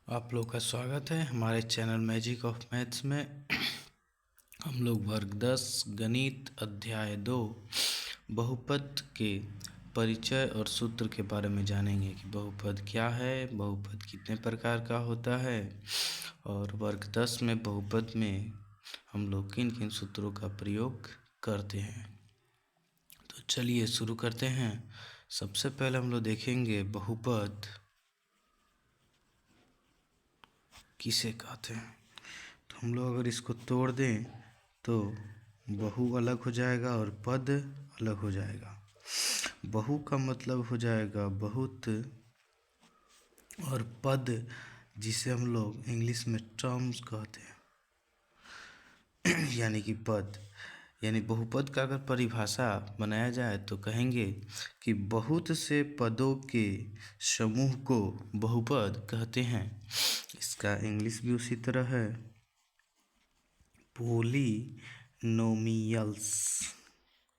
आप लोग का स्वागत है हमारे चैनल मैजिक ऑफ मैथ्स में। हम लोग वर्ग 10 गणित अध्याय 2 बहुपद के परिचय और सूत्र के बारे में जानेंगे कि बहुपद क्या है, बहुपद कितने प्रकार का होता है और वर्ग 10 में बहुपद में हम लोग किन किन सूत्रों का प्रयोग करते हैं। तो चलिए शुरू करते हैं। सबसे पहले हम लोग देखेंगे बहुपद किसे कहते हैं। तो हम लोग अगर इसको तोड़ दें तो बहु अलग हो जाएगा और पद अलग हो जाएगा। बहु का मतलब हो जाएगा बहुत, और पद जिसे हम लोग इंग्लिश में टर्म्स कहते हैं यानी कि पद, यानी बहुपद का अगर परिभाषा बनाया जाए तो कहेंगे कि बहुत से पदों के समूह को बहुपद कहते हैं। इसका इंग्लिश भी उसी तरह है, पॉलिनोमियल्स।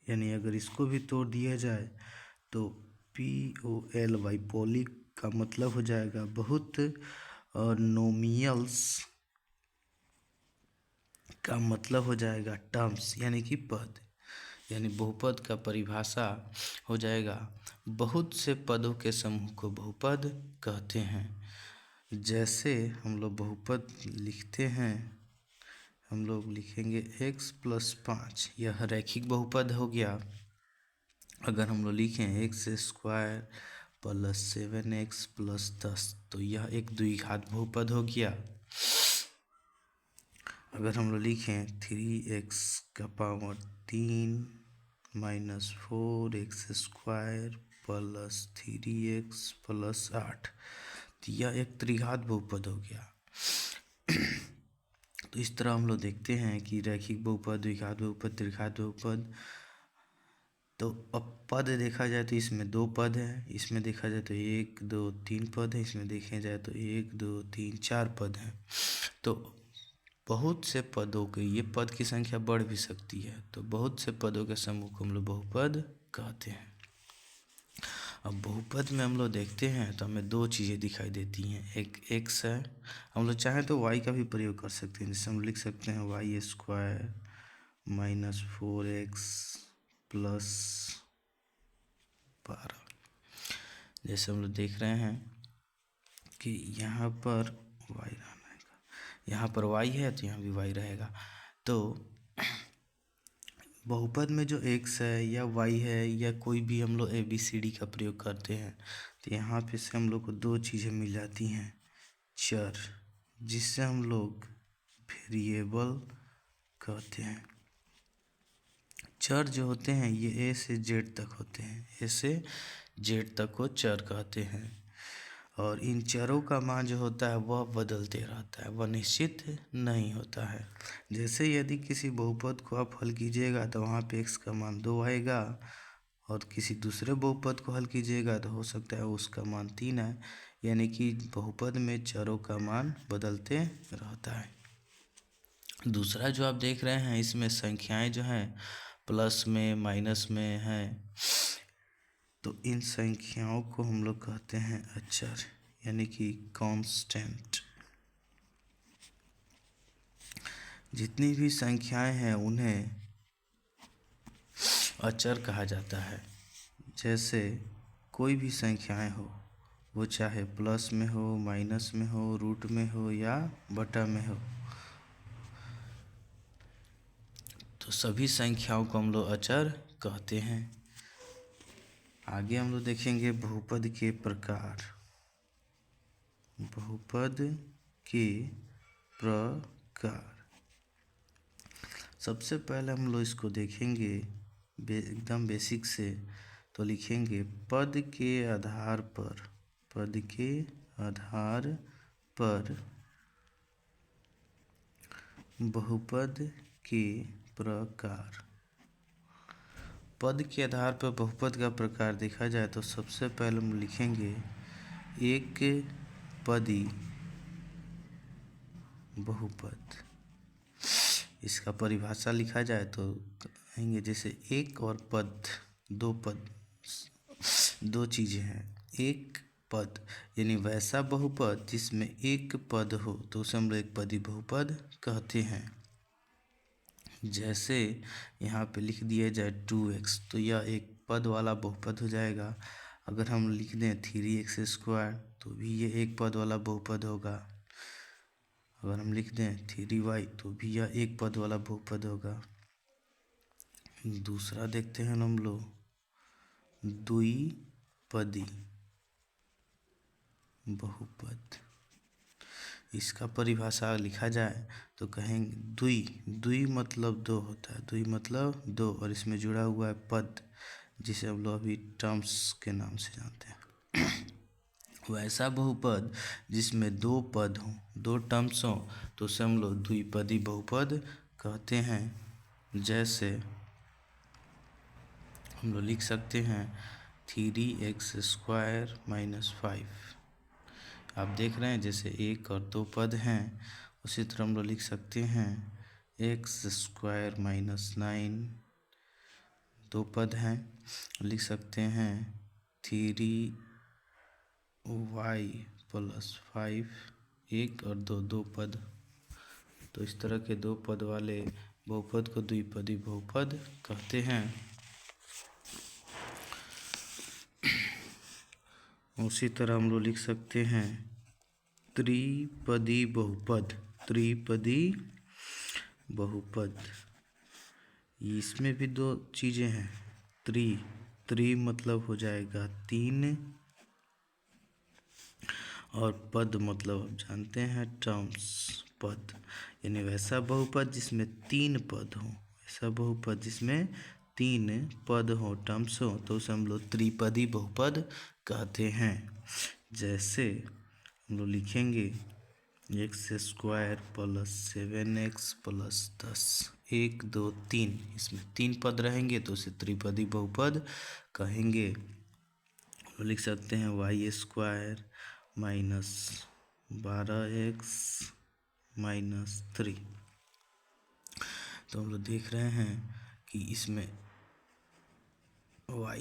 यानी अगर इसको भी तोड़ दिया जाए तो POLY पॉली का मतलब हो जाएगा बहुत, और नोमियल्स का मतलब हो जाएगा टर्म्स यानी कि पद। यानी बहुपद का परिभाषा हो जाएगा बहुत से पदों के समूह को बहुपद कहते हैं। जैसे हम लोग बहुपद लिखते हैं, हम लोग लिखेंगे x + 5, यह रैखिक बहुपद हो गया। अगर हम लोग लिखें x² + 7x + 10 तो यह एक द्विघात बहुपद हो गया। अगर हम लोग लिखें 3x का पावर 3 - 4x² + 3x + 8 तो यह एक त्रिघात बहुपद हो गया। तो इस तरह हम लोग देखते हैं कि रैखिक बहुपद, द्विघात बहुपद, त्रिघात बहुपद। तो अब पद देखा जाए तो इसमें 2 पद है, इसमें देखा जाए तो 1 2 3 पद है, इसमें देखे जाए तो 1 2 3 4 पद हैं। तो बहुत से पदों के, ये पद की संख्या बढ़ भी सकती है, तो बहुत से पदों के समूह को हम लोग बहुपद कहते हैं। अब बहुपद में हम लोग देखते हैं तो हमें 2 चीज़ें दिखाई देती हैं, एक x है, हम लोग चाहें तो y का भी प्रयोग कर सकते हैं। जैसे हम लिख सकते हैं y² - 4x + 12। जैसे हम लोग देख रहे हैं कि यहाँ पर y रहेगा, यहाँ पर y है तो यहाँ भी y रहेगा। तो बहुपद में जो x है या y है या कोई भी हम लोग ABCD का प्रयोग करते हैं तो यहाँ पे से हम लोग को 2 चीज़ें मिल जाती हैं, चर, जिससे हम लोग वेरिएबल कहते हैं। चर जो होते हैं ये A से Z तक होते हैं, A से Z तक को चर कहते हैं। और इन चरों का मान जो होता है वह बदलते रहता है, वह निश्चित नहीं होता है। जैसे यदि किसी बहुपद को आप हल कीजिएगा तो वहाँ पे x का मान 2 आएगा, और किसी दूसरे बहुपद को हल कीजिएगा तो हो सकता है उसका मान 3 आए। यानी कि बहुपद में चरों का मान बदलते रहता है। दूसरा जो आप देख रहे हैं, इसमें संख्याएं जो हैं प्लस में माइनस में हैं, तो इन संख्याओं को हम लोग कहते हैं अचर यानी कि कांस्टेंट। जितनी भी संख्याएं हैं उन्हें अचर कहा जाता है। जैसे कोई भी संख्याएं हो, वो चाहे प्लस में हो, माइनस में हो, रूट में हो या बटा में हो, तो सभी संख्याओं को हम लोग अचर कहते हैं। आगे हम लोग देखेंगे बहुपद के प्रकार। बहुपद के प्रकार, सबसे पहले हम लोग इसको देखेंगे एकदम बेसिक से। तो लिखेंगे पद के आधार पर, पद के आधार पर बहुपद के प्रकार। पद के आधार पर बहुपद का प्रकार देखा जाए तो सबसे पहले हम लिखेंगे एक पदी बहुपद। इसका परिभाषा लिखा जाए तो कहेंगे जैसे एक और पद, 2 पद, 2 चीज़ें हैं। एक पद, यानी वैसा बहुपद जिसमें एक पद हो तो उसे हम लोग एक पदी बहुपद कहते हैं। जैसे यहाँ पे लिख दिया जाए 2x, तो यह एक पद वाला बहुपद हो जाएगा। अगर हम लिख दें 3x² तो भी ये एक पद वाला बहुपद होगा। अगर हम लिख दें 3y तो भी यह एक पद वाला बहुपद होगा। दूसरा देखते हैं हम लोग, द्विपदी बहुपद। इसका परिभाषा लिखा जाए तो कहेंगे द्वि मतलब दो होता है, द्वि मतलब दो, और इसमें जुड़ा हुआ है पद जिसे हम लोग अभी टर्म्स के नाम से जानते हैं। वैसा बहुपद जिसमें दो पद हों, दो टर्म्स हों तो उसे हम लोग द्विपदी बहुपद कहते हैं। जैसे हम लोग लिख सकते हैं 3x² - 5। आप देख रहे हैं जैसे एक और दो पद हैं, उसी तरह हम लोग लिख सकते हैं x² - 9, दो पद हैं। लिख सकते हैं 3y + 5, एक और दो पद। तो इस तरह के दो पद वाले बहुपद को द्विपदी बहुपद कहते हैं। उसी तरह हम लोग लिख सकते हैं त्रिपदी बहुपद, त्रिपदी बहुपद। इसमें भी दो चीज़ें हैं, त्रि मतलब हो जाएगा 3, और पद मतलब आप जानते हैं टर्म्स, पद, यानी वैसा बहुपद जिसमें 3 पद हो, वैसा बहुपद जिसमें 3 पद हो, टर्म्स हो, तो उसे हम लोग त्रिपदी बहुपद कहते हैं। जैसे हम लोग लिखेंगे x² + 7x + 10, 1 2 3, इसमें 3 पद रहेंगे तो उसे त्रिपदी बहुपद कहेंगे। हम लिख सकते हैं y² - 12x - 3। तो हम लोग देख रहे हैं कि इसमें y,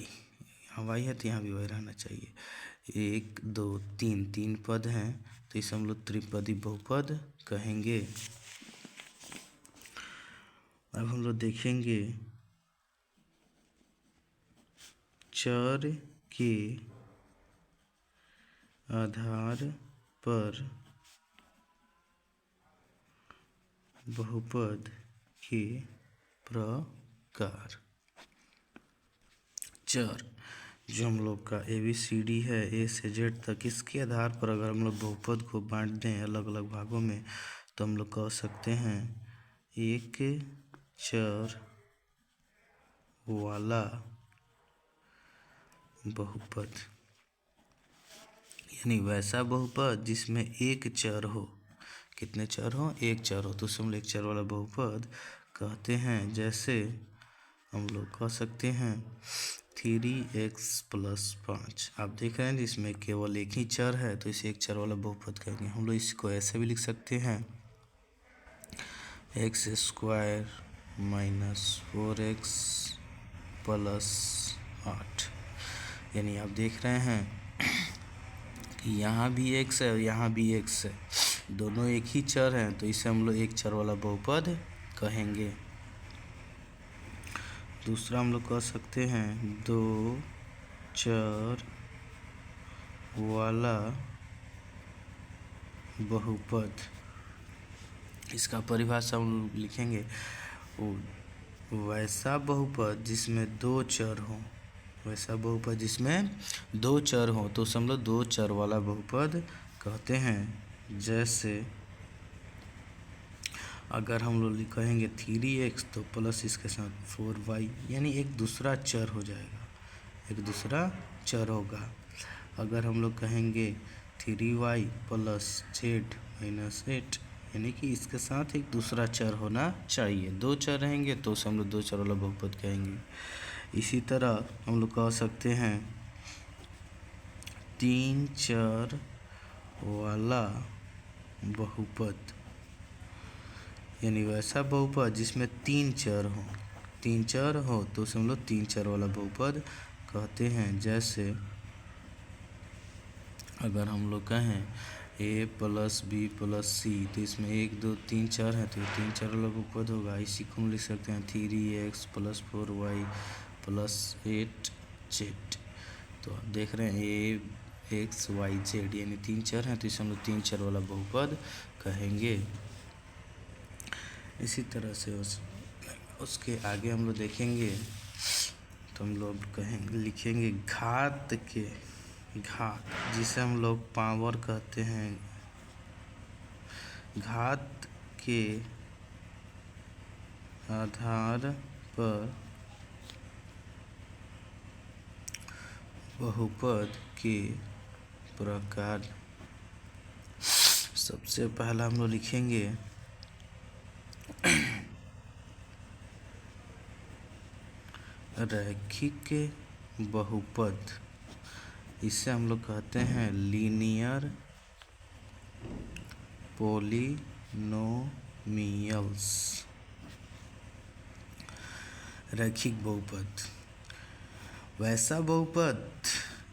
यहाँ y है तो यहाँ भी y रहना चाहिए। 1 2 3, 3 पद हैं तो इसे हम लोग त्रिपदी बहुपद कहेंगे। अब हम लोग देखेंगे चर के आधार पर बहुपद के प्रकार। चर जो हम लोग का ABCD है, A से Z तक, इसके आधार पर अगर हम लोग बहुपद को बांट दें अलग अलग भागों में तो हम लोग कह सकते हैं एक चर वाला बहुपद, यानी वैसा बहुपद जिसमें एक चर हो। कितने चर हो? एक चर हो, तो उसे हम लोग एक चर वाला बहुपद कहते हैं। जैसे हम लोग कह सकते हैं 3x + 5। आप देख रहे हैं जिसमें केवल एक ही चर है तो इसे एक चर वाला बहुपद कहेंगे। हम लोग इसको ऐसे भी लिख सकते हैं x² - 4x + 8, यानी आप देख रहे हैं कि यहाँ भी x है और यहाँ भी x है, दोनों एक ही चर हैं तो इसे हम लोग एक चर वाला बहुपद कहेंगे। दूसरा हम लोग कह सकते हैं दो चर वाला बहुपद। इसका परिभाषा हम लोग लिखेंगे वैसा बहुपद जिसमें दो चर हो, वैसा बहुपद जिसमें दो चर हो तो उसे हम लोग दो चर वाला बहुपद कहते हैं। जैसे अगर हम लोग कहेंगे 3x तो प्लस इसके साथ 4y, यानी एक दूसरा चर हो जाएगा, एक दूसरा चर होगा। अगर हम लोग कहेंगे 3y + z - 8, यानी कि इसके साथ एक दूसरा चर होना चाहिए। दो चर रहेंगे तो उसे हम लोग दो चर वाला बहुपद कहेंगे। इसी तरह हम लोग कह सकते हैं तीन चर वाला बहुपद, यानी वैसा बहुपद जिसमें तीन चर हो, तीन चर हो तो उसे हम लोग तीन चर वाला बहुपद कहते हैं। जैसे अगर हम लोग कहें a प्लस बी प्लस सी, तो इसमें 1 2 3 4 है, तो ये 3 4 वाला बहुपद होगा। इसी को हम लिख सकते हैं 3x plus 4y plus 8z। तो आप देख रहे हैं a x y z यानी 3 4 हैं, तो इसे हम लोग 3 4 वाला बहुपद कहेंगे। इसी तरह से उसके आगे हम लोग देखेंगे तो हम लोग कहेंगे, लिखेंगे घात जिसे हम लोग पावर कहते हैं। घात के आधार पर बहुपद के प्रकार। सबसे पहला हम लोग लिखेंगे रैखिक बहुपद। इसे हम लोग कहते हैं लीनियर पॉलिनोमियल्स। रैखिक बहुपद वैसा बहुपद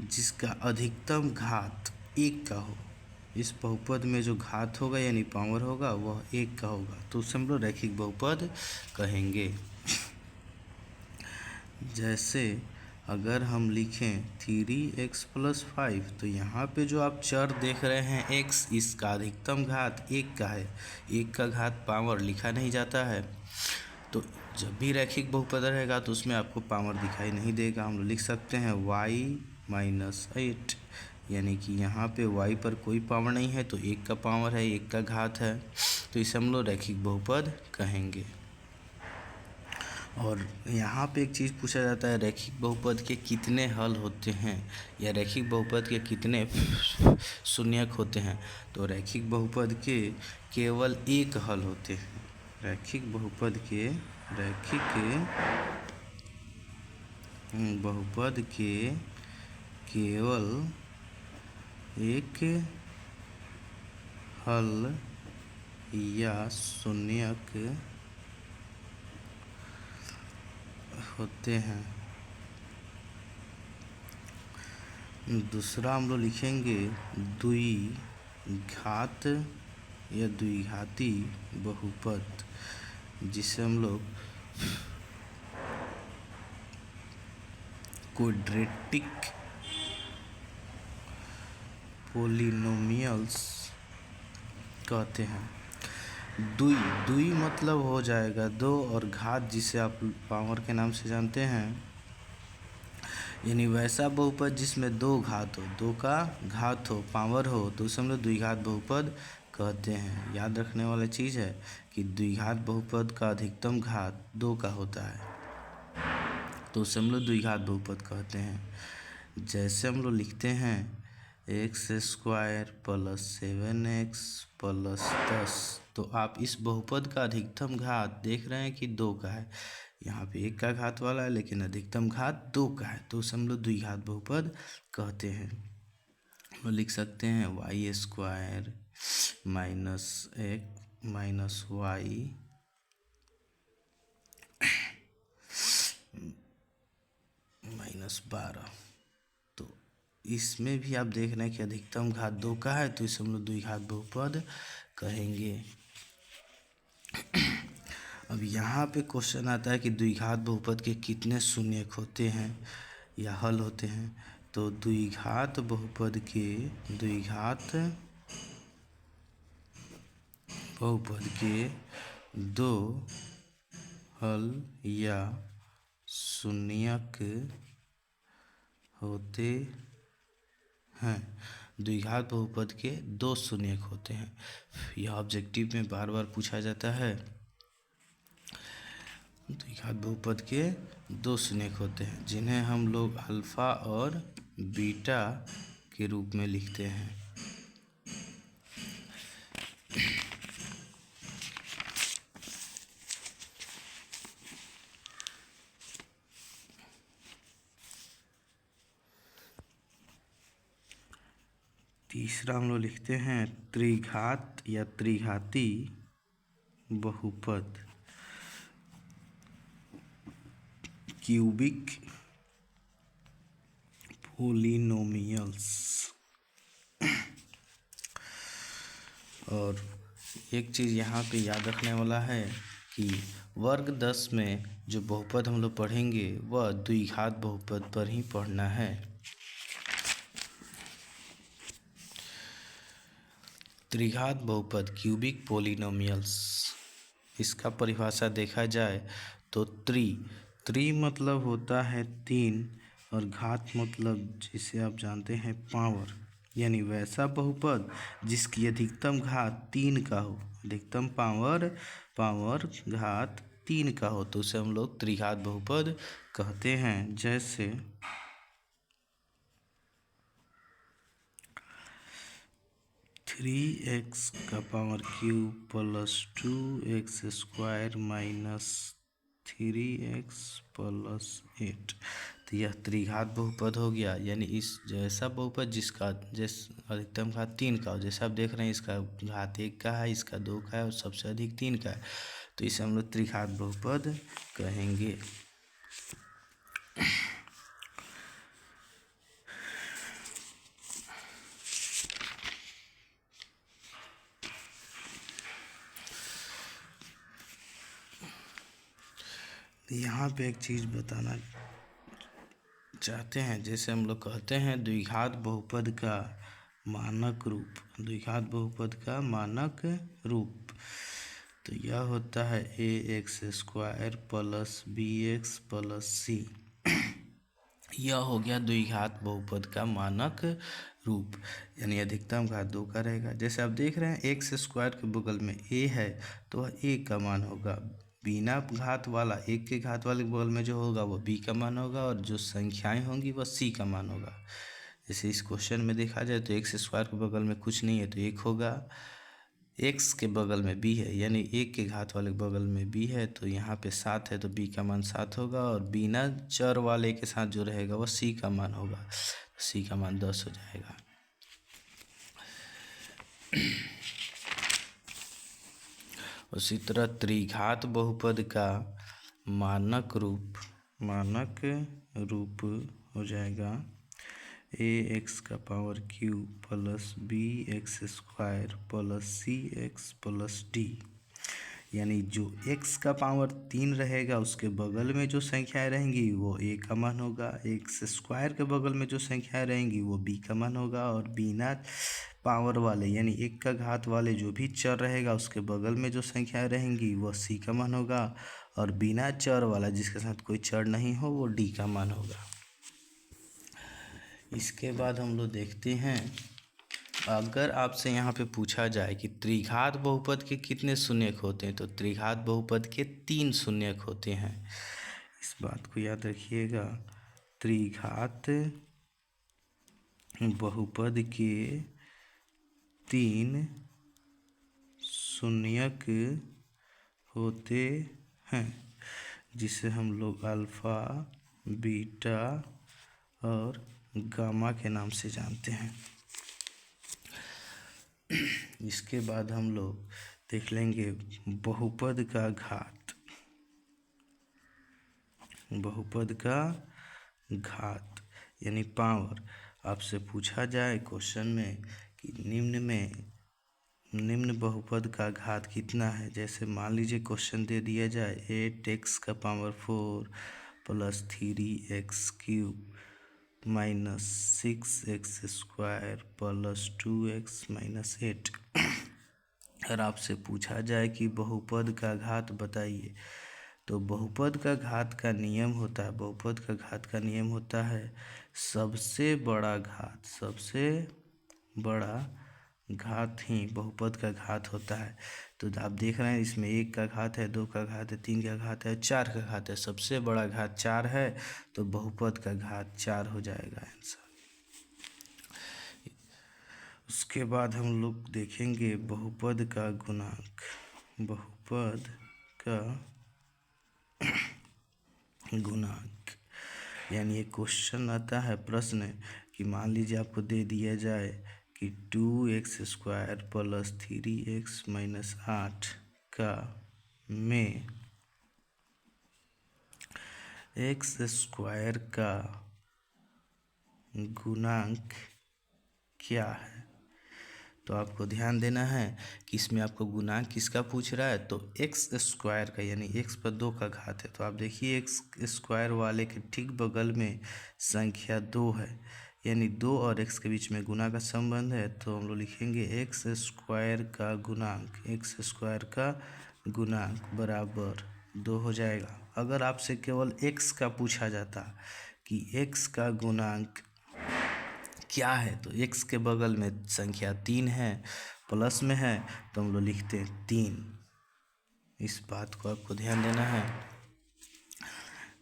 जिसका अधिकतम घात 1 का हो। इस बहुपद में जो घात होगा यानी पावर होगा वह 1 का होगा, तो उसे हम लोग रैखिक बहुपद कहेंगे। जैसे अगर हम लिखें 3x प्लस 5, तो यहाँ पे जो आप चर देख रहे हैं x, इसका अधिकतम घात 1 का है। 1 का घात पावर लिखा नहीं जाता है, तो जब भी रैखिक बहुपद रहेगा तो उसमें आपको पावर दिखाई नहीं देगा। हम लोग लिख सकते हैं y-8, यानी कि यहाँ पे y पर कोई पावर नहीं है, तो 1 का पावर है, 1 का घात है, तो इसे हम लोग रैखिक बहुपद कहेंगे। और यहाँ पे एक चीज़ पूछा जाता है, रैखिक बहुपद के कितने हल होते हैं, या रैखिक बहुपद के कितने शून्यक होते हैं। तो रैखिक बहुपद के केवल एक हल होते हैं। रैखिक बहुपद के केवल एक हल या शून्यक होते हैं। दूसरा हम लोग लिखेंगे द्विघात या द्विघाती बहुपद, जिसे हम लोग क्वाड्रेटिक पॉलिनोमियल्स कहते हैं। द्वि मतलब हो जाएगा 2, और घात जिसे आप पावर के नाम से जानते हैं, यानी वैसा बहुपद जिसमें 2 घात हो, 2 का घात हो, पावर हो, तो उसे हम लोग द्विघात बहुपद कहते हैं। याद रखने वाली चीज़ है कि द्विघात बहुपद का अधिकतम घात 2 का होता है, तो उसे हम लोग द्विघात बहुपद कहते हैं। जैसे हम लोग लिखते हैं x² प्लस 7x प्लस 10, तो आप इस बहुपद का अधिकतम घात देख रहे हैं कि 2 का है। यहाँ पे 1 का घात वाला है, लेकिन अधिकतम घात 2 का है, तो उसे हम लोग द्विघात बहुपद कहते हैं। हम लोग लिख सकते हैं y² minus x minus y minus 12। तो इसमें भी आप देख रहे हैं कि अधिकतम घात 2 का है, तो इसे हम लोग द्विघात बहुपद कहेंगे। अब यहाँ पे क्वेश्चन आता है कि द्विघात बहुपद के कितने शून्यक होते हैं या हल होते हैं। तो द्विघात बहुपद के 2 हल या शून्यक होते हैं। द्विघात बहुपद के 2 शून्यक होते हैं। यह ऑब्जेक्टिव में बार बार पूछा जाता है। द्विघात बहुपद के 2 शून्यक होते हैं, जिन्हें हम लोग अल्फा और बीटा के रूप में लिखते हैं। तीसरा हम लोग लिखते हैं त्रिघात या त्रिघाती बहुपद। Cubic polynomials. एक चीज़ यहाँ पे याद रखने वाला है कि वर्ग 10 में जो बहुपद हम लोग पढ़ेंगे वह द्विघात बहुपद पर ही पढ़ना है। त्रिघात बहुपद क्यूबिक पोलिनोमियल्स, इसका परिभाषा देखा जाए तो त्रि मतलब होता है 3 और घात मतलब जिसे आप जानते हैं पावर, यानी वैसा बहुपद जिसकी अधिकतम घात 3 का हो, अधिकतम पावर घात 3 का हो, तो उसे हम लोग त्रिघात बहुपद कहते हैं। जैसे 3x का power cube plus 2x square minus 3x plus 8, तो यह त्रिघात बहुपद हो गया। यानी इस जैसा बहुपद जिसका अधिकतम घात 3 का हो, जैसा आप देख रहे हैं इसका घात 1 का है, इसका 2 का है और सबसे अधिक 3 का है, तो इसे हम लोग त्रिघात बहुपद कहेंगे। यहाँ पे एक चीज़ बताना चाहते हैं, जैसे हम लोग कहते हैं द्विघात बहुपद का मानक रूप, द्विघात बहुपद का मानक रूप, तो यह होता है ax square plus bx plus c। यह हो गया द्विघात बहुपद का मानक रूप, यानी अधिकतम घात 2 का रहेगा। जैसे आप देख रहे हैं एक्स स्क्वायर के बगल में a है तो वह a का मान होगा, बिना घात वाला 1 के घात वाले बगल में जो होगा वो b का मान होगा, और जो संख्याएं होंगी वह c का मान होगा। जैसे इस क्वेश्चन में देखा जाए तो एक्स स्क्वायर के बगल में कुछ नहीं है तो 1 होगा, x के बगल में b है यानी 1 के घात वाले बगल में b है, तो यहाँ पे 7 है तो b का मान 7 होगा, और बिना चर वाले के साथ जो रहेगा वह c का मान होगा, c का मान 10 हो जाएगा। उसी तरह त्रिघात बहुपद का मानक रूप हो जाएगा ax का power cube plus bx square plus cx plus d, यानी जो x का पावर 3 रहेगा उसके बगल में जो संख्याएं रहेंगी वो a का मान होगा, x स्क्वायर के बगल में जो संख्याएं रहेंगी वो b का मान होगा, और बिना पावर वाले यानी 1 का घात वाले जो भी चर रहेगा उसके बगल में जो संख्याएं रहेंगी वो c का मान होगा, और बिना चर वाला जिसके साथ कोई चर नहीं हो वो d का मान होगा। इसके बाद हम लोग देखते हैं, अगर आपसे यहाँ पे पूछा जाए कि त्रिघात बहुपद के कितने शून्यक होते हैं, तो त्रिघात बहुपद के 3 शून्यक होते हैं। इस बात को याद रखिएगा, त्रिघात बहुपद के 3 शून्यक होते हैं, जिसे हम लोग अल्फा, बीटा और गामा के नाम से जानते हैं। इसके बाद हम लोग देख लेंगे बहुपद का घात यानी पावर। आपसे पूछा जाए क्वेश्चन में कि निम्न बहुपद का घात कितना है, जैसे मान लीजिए क्वेश्चन दे दिया जाए 8x का power 4 plus 3x cube minus 6x square plus 2x minus 8। अगर आपसे पूछा जाए कि बहुपद का घात बताइए, तो बहुपद का घात का नियम होता है सबसे बड़ा घात ही बहुपद का घात होता है। तो आप देख रहे हैं इसमें 1 का घात है, 2 का घात है, 3 का घात है, 4 का घात है, सबसे बड़ा घात 4 है तो बहुपद का घात 4 हो जाएगा आंसर। उसके बाद हम लोग देखेंगे बहुपद का गुणांक, यानी एक क्वेश्चन आता है प्रश्न कि मान लीजिए आपको दे दिया जाए कि 2x square plus 3x minus 8 का में x स्क्वायर का गुणांक क्या है, तो आपको ध्यान देना है कि इसमें आपको गुणांक किसका पूछ रहा है, तो एक्स स्क्वायर का, यानी एक्स पर 2 का घात है। तो आप देखिए एक्स स्क्वायर वाले के ठीक बगल में संख्या 2 है, यानी 2 और एक्स के बीच में गुणा का संबंध है। तो हम लोग लिखेंगे एक्स स्क्वायर का गुणांक, एक्स स्क्वायर का गुणांक बराबर 2 हो जाएगा। अगर आपसे केवल एक्स का पूछा जाता कि एक्स का गुणांक क्या है, तो एक्स के बगल में संख्या 3 है, प्लस में है, तो हम लोग लिखते हैं 3। इस बात को आपको ध्यान देना है।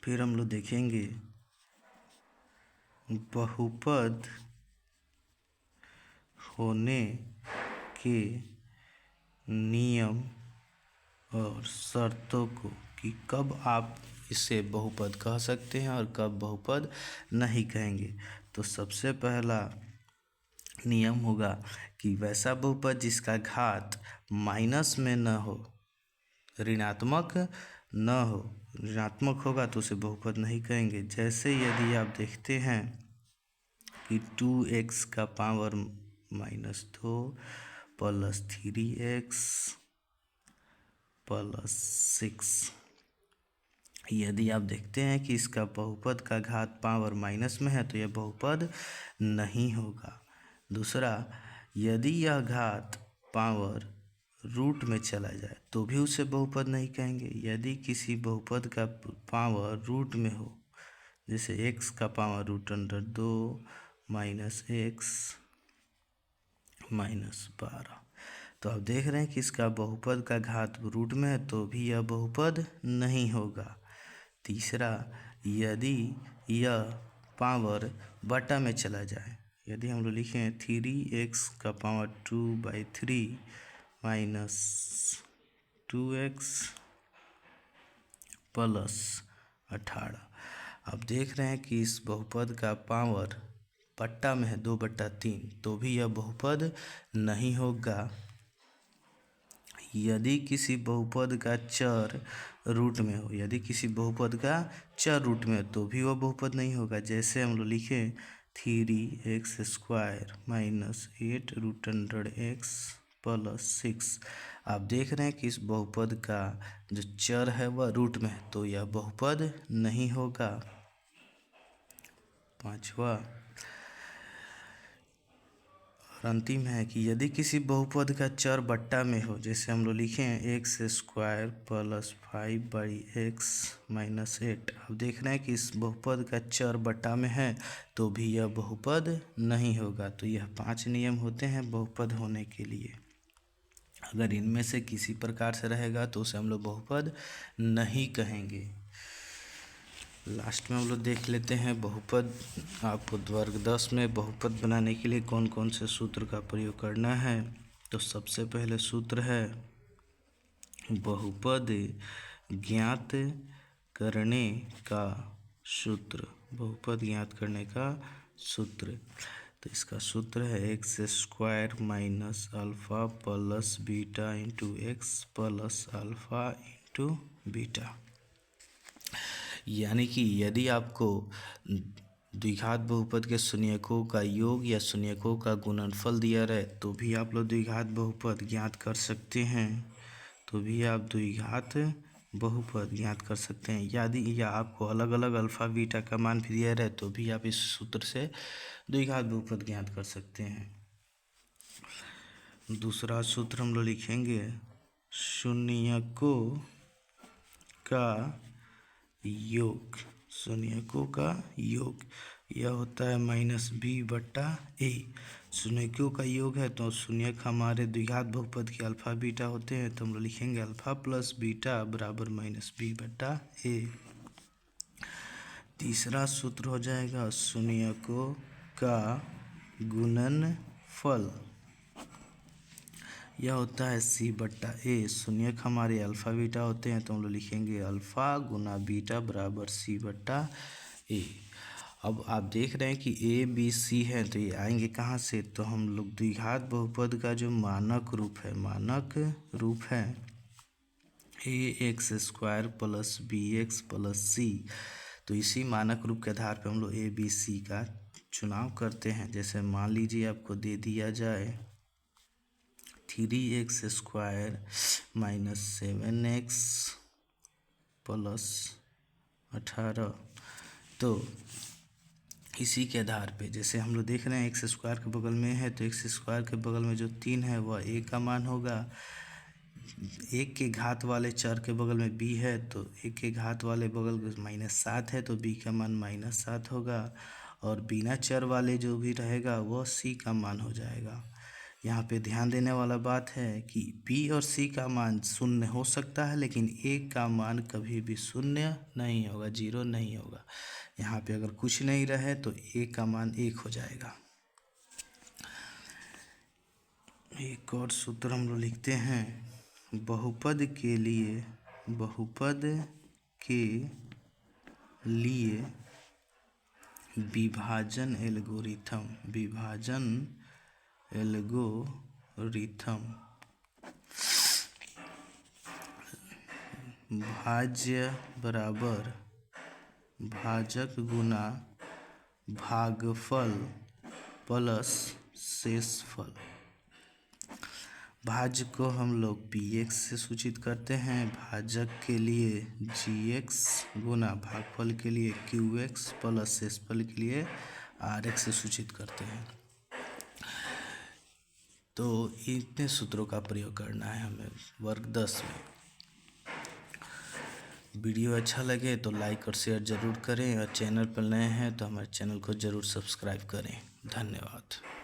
फिर हम लोग देखेंगे बहुपद होने के नियम और शर्तों को, कि कब आप इसे बहुपद कह सकते हैं और कब बहुपद नहीं कहेंगे। तो सबसे पहला नियम होगा कि वैसा बहुपद जिसका घात माइनस में न हो, ऋणात्मक न हो। ऋणात्मक होगा तो उसे बहुपद नहीं कहेंगे। जैसे यदि आप देखते हैं कि 2x का पावर -2 प्लस 3x प्लस 6, यदि आप देखते हैं कि इसका बहुपद का घात पावर माइनस में है तो यह बहुपद नहीं होगा। दूसरा, यदि यह घात पावर रूट में चला जाए तो भी उसे बहुपद नहीं कहेंगे। यदि किसी बहुपद का पावर रूट में हो, जैसे x का पावर √2 माइनस x माइनस 12, तो आप देख रहे हैं कि इसका बहुपद का घात रूट में है तो भी यह बहुपद नहीं होगा। तीसरा, यदि यह पावर बटा में चला जाए, यदि हम लोग लिखें 3x का पावर 2/3 माइनस 2x प्लस 18, आप देख रहे हैं कि इस बहुपद का पावर बट्टा में है 2/3, तो भी यह बहुपद नहीं होगा। यदि किसी बहुपद का चर रूट में हो, यदि किसी बहुपद का चर रूट में हो तो भी वह बहुपद नहीं होगा। जैसे हम लोग लिखें 3x² माइनस 8√100x प्लस 6, आप देख रहे हैं कि इस बहुपद का जो चर है वह रूट में है तो यह बहुपद नहीं होगा। पांचवा और अंतिम है कि यदि किसी बहुपद का चर बट्टा में हो, जैसे हम लोग लिखें x² प्लस 5/x माइनस 8, अब देख रहे हैं कि इस बहुपद का चर बट्टा में है तो भी यह बहुपद नहीं होगा। तो यह 5 नियम होते हैं बहुपद होने के लिए। अगर इनमें से किसी प्रकार से रहेगा तो उसे हम लोग बहुपद नहीं कहेंगे। लास्ट में हम लोग देख लेते हैं बहुपद, आपको वर्ग 10 में बहुपद बनाने के लिए कौन कौन से सूत्र का प्रयोग करना है। तो सबसे पहले सूत्र है बहुपद ज्ञात करने का सूत्र, बहुपद ज्ञात करने का सूत्र। तो इसका सूत्र है x² minus alpha plus beta into x plus alpha into beta. यानी कि यदि आपको द्विघात बहुपद के शून्यकों का योग या शून्यकों का गुणनफल दिया रहे तो भी आप लोग द्विघात बहुपद ज्ञात कर सकते हैं, तो भी आप द्विघात बहुपद ज्ञात कर सकते हैं। यदि या आपको अलग अलग अल्फ़ा बीटा का मान भी दिया रहे तो भी आप इस सूत्र से द्विघात बहुपद ज्ञात कर सकते हैं। दूसरा सूत्र हम लोग लिखेंगे शून्यकों का योग, शून्यकों का योग, यह होता है -b/a। शून्यकों का योग है तो शून्यक हमारे द्विघात बहुपद के अल्फ़ा बीटा होते हैं, तो हम लोग लिखेंगे अल्फ़ा प्लस बीटा बराबर -b/a। तीसरा सूत्र हो जाएगा शून्यकों का गुणनफल, यह होता है c/a। शून्यक हमारे अल्फ़ा बीटा होते हैं तो हम लोग लिखेंगे अल्फ़ा गुना बीटा बराबर c/a। अब आप देख रहे हैं कि a b c है तो ये आएंगे कहाँ से, तो हम लोग द्विघात बहुपद का जो मानक रूप है ax² plus bx plus c, तो इसी मानक रूप के आधार पर हम लोग a b c का चुनाव करते हैं। जैसे मान लीजिए आपको दे दिया जाए 3x² माइनस 7x प्लस 18। तो इसी के आधार पे जैसे हम लोग देख रहे हैं x² के बगल में है तो x² के बगल में जो 3 है वह a का मान होगा। 1 के घात वाले चर के बगल में b है तो 1 के घात वाले बगल में -7 है तो b का मान -7 होगा। और बिना चर वाले जो भी रहेगा वह c का मान हो जाएगा। यहाँ पे ध्यान देने वाला बात है कि b और c का मान शून्य हो सकता है लेकिन a का मान कभी भी शून्य नहीं होगा, 0 नहीं होगा। यहाँ पे अगर कुछ नहीं रहे तो a का मान 1 हो जाएगा। एक और सूत्र हम लोग लिखते हैं, बहुपद के लिए विभाजन एल्गोरिथम भाज्य बराबर भाजक गुना भागफल प्लस शेषफल। भाज्य को हम लोग px से सूचित करते हैं, भाजक के लिए gx गुना भागफल के लिए qx प्लस शेषफल के लिए rx से सूचित करते हैं। तो इतने सूत्रों का प्रयोग करना है हमें वर्ग 10 में। वीडियो अच्छा लगे तो लाइक और शेयर ज़रूर करें और चैनल पर नए हैं तो हमारे चैनल को ज़रूर सब्सक्राइब करें। धन्यवाद।